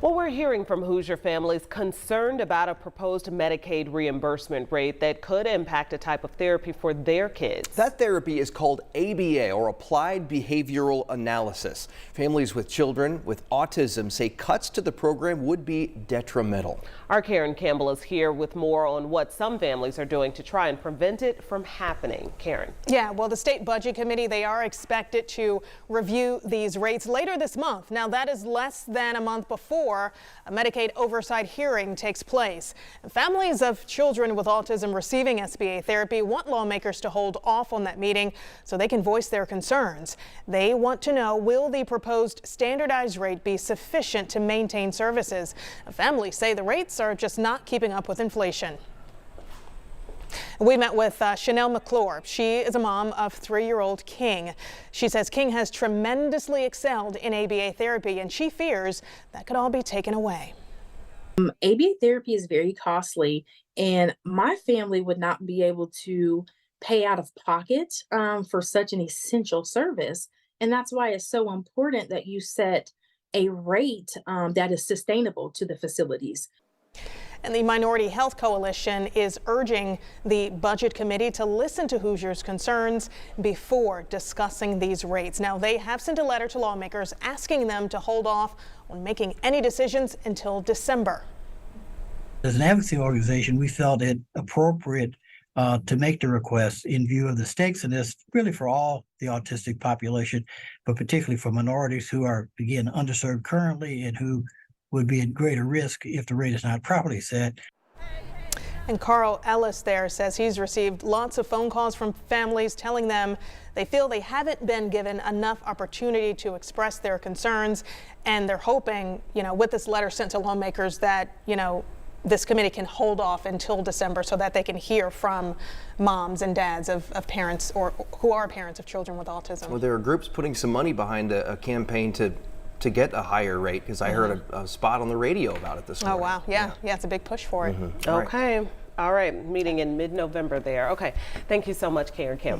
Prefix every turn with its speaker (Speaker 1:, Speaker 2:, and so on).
Speaker 1: Well, we're hearing from Hoosier families concerned about a proposed Medicaid reimbursement rate that could impact a type of therapy for their kids.
Speaker 2: That therapy is called ABA, or Applied Behavioral Analysis. Families with children with autism say cuts to the program would be detrimental.
Speaker 1: Our Karen Campbell is here with more on what some families are doing to try and prevent it from happening. Karen.
Speaker 3: Yeah, well, the State Budget Committee, they are expected to review these rates later this month. Now, that is less than a month before a Medicaid oversight hearing takes place. Families of children with autism receiving SBA therapy want lawmakers to hold off on that meeting so they can voice their concerns. They want to know, will the proposed standardized rate be sufficient to maintain services? Families say the rates are just not keeping up with inflation. We met with Chanel McClure. She is a mom of 3-year-old King. She says King has tremendously excelled in ABA therapy, and she fears that could all be taken away.
Speaker 4: ABA therapy is very costly, and my family would not be able to pay out of pocket for such an essential service. And that's why it's so important that you set a rate that is sustainable to the facilities.
Speaker 3: And the Minority Health Coalition is urging the Budget Committee to listen to Hoosiers' concerns before discussing these rates. Now, they have sent a letter to lawmakers asking them to hold off on making any decisions until December.
Speaker 5: As an advocacy organization, we felt it appropriate to make the request in view of the stakes in this, really for all the autistic population, but particularly for minorities who are, again, underserved currently and who would be at greater risk if the rate is not properly set.
Speaker 3: And Carl Ellis there says he's received lots of phone calls from families telling them they feel they haven't been given enough opportunity to express their concerns, and they're hoping, with this letter sent to lawmakers that, this committee can hold off until December so that they can hear from moms and dads of parents or who are parents of children with autism.
Speaker 2: Well, there are groups putting some money behind a campaign to get a higher rate, because I heard a spot on the radio about it this morning.
Speaker 3: Oh, wow. Yeah, it's a big push for it.
Speaker 1: Okay. All right. Meeting in mid-November there. Okay. Thank you so much, Karen Campbell.